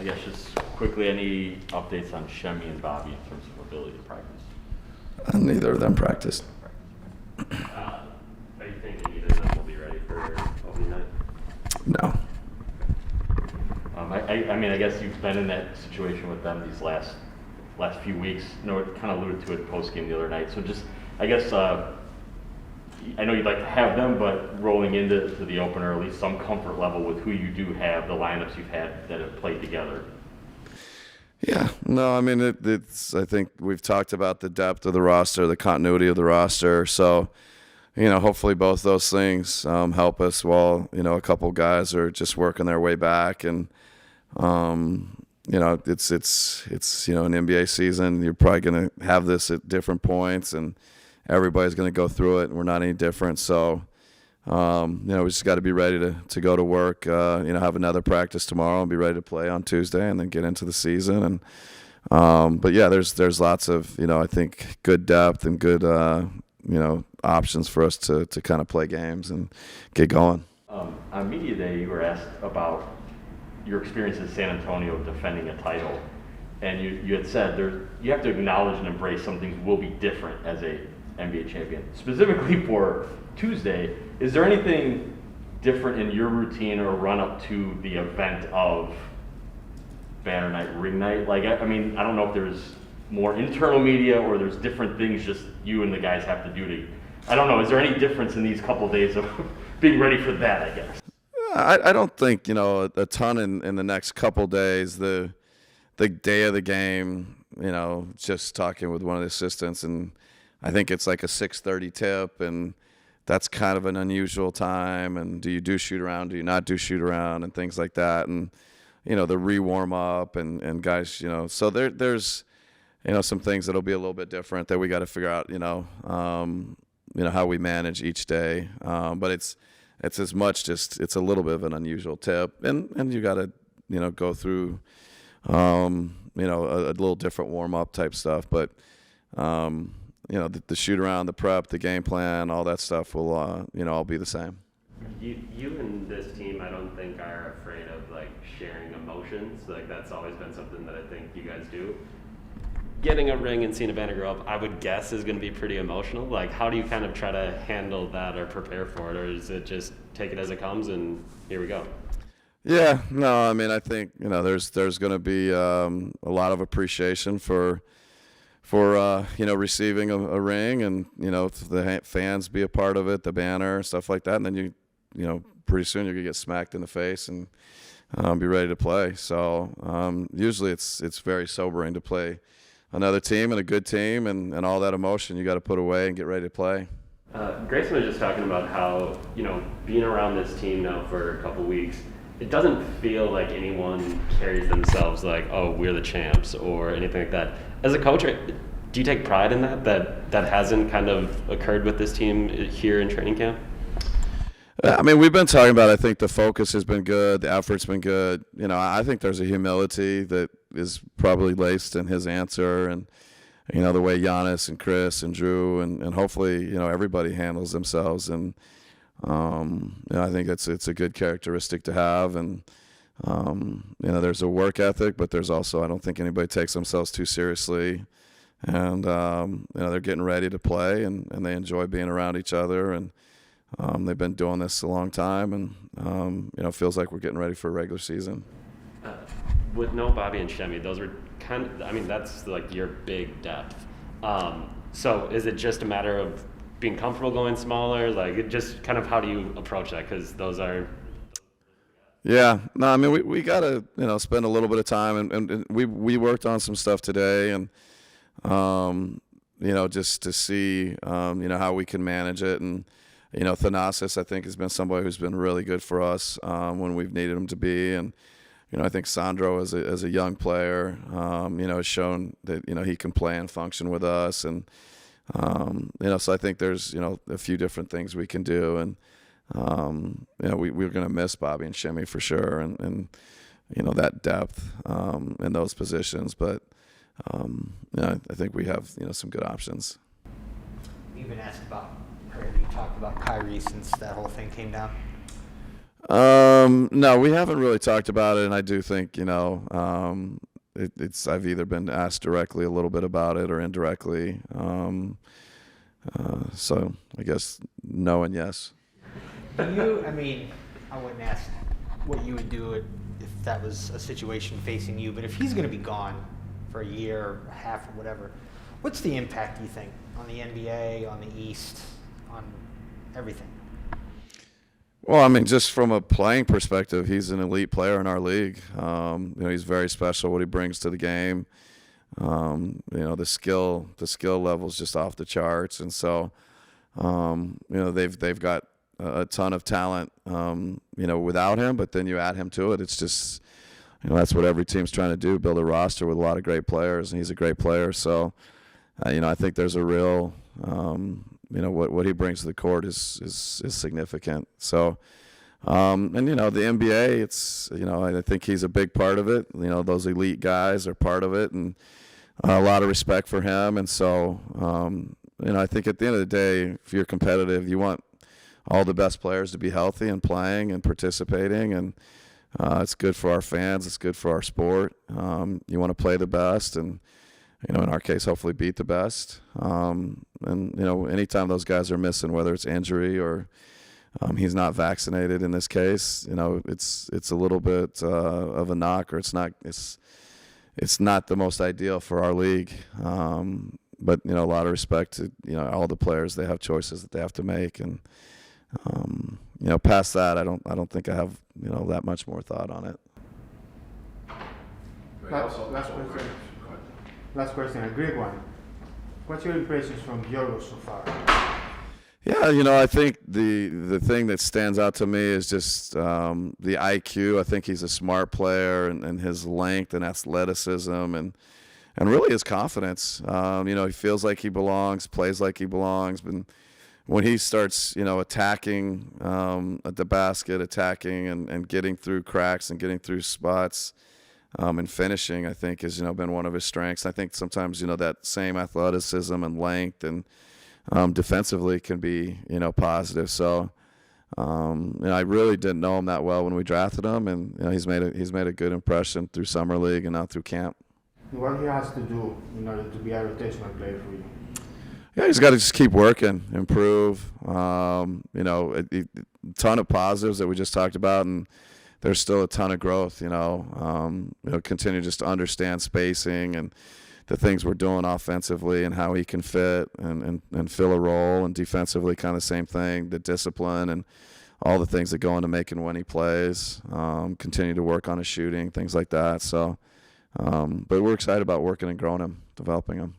I guess just quickly, any updates on Shemi and Bobby in terms of ability to practice? Neither of them practiced. Are you thinking either of them will be ready for opening night? No. I mean, I guess you've been in that situation with them these last few weeks. It kind of alluded to it post game the other night. So just, I guess, I know you'd like to have them, but rolling into the opener, at least some comfort level with who you do have, the lineups you've had that have played together. Yeah, no, I mean, it's. I think we've talked about the depth of the roster, the continuity of the roster. So, hopefully both those things help us while, a couple guys are just working their way back. And, it's an NBA season. You're probably going to have this at different points, and everybody's going to go through it, and we're not any different. So, we just got to be ready to go to work, have another practice tomorrow and be ready to play on Tuesday and then get into the season. And, but yeah, there's lots of, I think good depth and good, options for us to kind of play games and get going. On media day, you were asked about your experience in San Antonio defending a title. And you had said you have to acknowledge and embrace some things will be different as a NBA champion. Specifically for Tuesday, is there anything different in your routine or run up to the event of banner night, ring night? Like, I mean, I don't know if there's more internal media or there's different things just you and the guys have to do to, I don't know, is there any difference in these couple of days of being ready for that, I guess? I don't think, a ton in the next couple days. The day of the game, just talking with one of the assistants, and I think it's like a 6:30 tip, and that's kind of an unusual time. And do you do shoot around? Do you not do shoot around? And things like that. And, the re-warm up and guys, so there's, some things that'll be a little bit different that we got to figure out, how we manage each day. But it's as much just, it's a little bit of an unusual tip, and you got to, go through, a little different warm up type stuff. But, the shoot around, the prep, the game plan, all that stuff will, all be the same. You and this team, I don't think are afraid of sharing emotions. That's always been something that I think you guys do. Getting a ring and seeing a banner go up, I would guess is going to be pretty emotional. How do you kind of try to handle that or prepare for it, or is it just take it as it comes and here we go? Yeah, no, I mean, I think there's going to be a lot of appreciation for receiving a ring, and the fans be a part of it, the banner, stuff like that, and then pretty soon you're gonna get smacked in the face and be ready to play. So usually it's very sobering to play another team and a good team, and all that emotion you got to put away and get ready to play. Grayson was just talking about how being around this team now for a couple weeks, it doesn't feel like anyone carries themselves like, oh, we're the champs or anything like that. As a coach, do you take pride in that hasn't kind of occurred with this team here in training camp? I mean, we've been talking about, I think the focus has been good, the effort's been good. I think there's a humility that is probably laced in his answer, and, the way Giannis and Chris and Drew and hopefully, everybody handles themselves. And, I think it's a good characteristic to have. And, there's a work ethic, but there's also, I don't think anybody takes themselves too seriously. And, they're getting ready to play, and they enjoy being around each other. And they've been doing this a long time, and, it feels like we're getting ready for a regular season. With no Bobby and Shemi, those were that's your big depth. So is it just a matter of being comfortable going smaller? Just kind of how do you approach that? Because those are... Yeah, no, I mean, we got to, spend a little bit of time, and we worked on some stuff today, and, just to see, how we can manage it. And, Thanasis, I think, has been somebody who's been really good for us when we've needed him to be. And, I think Sandro, as a young player, has shown that, he can play and function with us. And, so I think there's, a few different things we can do. And, we're going to miss Bobby and Shemi for sure, and that depth in those positions. But, I think we have, some good options. You've been asked about, or you talked about Kyrie since that whole thing came down? No, we haven't really talked about it, and I do think, it's I've either been asked directly a little bit about it or indirectly. So I guess no and yes. I mean, I wouldn't ask what you would do if that was a situation facing you, but if he's going to be gone for a year or a half or whatever, what's the impact, do you think, on the NBA, on the East, on everything? Well, I mean, just from a playing perspective, he's an elite player in our league. He's very special what he brings to the game. The skill level is just off the charts, and so they've got a ton of talent, without him. But then you add him to it, it's just that's what every team's trying to do: build a roster with a lot of great players, and he's a great player. So, I think there's a real what he brings to the court is significant. So, the NBA, it's I think he's a big part of it. Those elite guys are part of it, and a lot of respect for him. And so, I think at the end of the day, if you're competitive, you want all the best players to be healthy and playing and participating, and it's good for our fans. It's good for our sport. You want to play the best, and in our case, hopefully beat the best. Anytime those guys are missing, whether it's injury or he's not vaccinated in this case, it's a little bit of a knock, or it's not the most ideal for our league. But a lot of respect to all the players. They have choices that they have to make, and past that, I don't think I have that much more thought on it. Last question, a great one. What's your impressions from Yorgos so far? Yeah, I think the thing that stands out to me is just the IQ. I think he's a smart player, and his length and athleticism, and really his confidence. He feels like he belongs, plays like he belongs. But when he starts, attacking at the basket, attacking and getting through cracks and getting through spots, and finishing, I think, has been one of his strengths. I think sometimes that same athleticism and length and defensively can be positive. So I really didn't know him that well when we drafted him, and he's made a good impression through summer league and now through camp. What he has to do in order to be a rotational player for you? Yeah, he's got to just keep working, improve. A ton of positives that we just talked about, and there's still a ton of growth. Continue just to understand spacing and the things we're doing offensively and how he can fit and fill a role, and defensively kind of the same thing, the discipline and all the things that go into making when he plays. Continue to work on his shooting, things like that. So, but we're excited about working and growing him, developing him.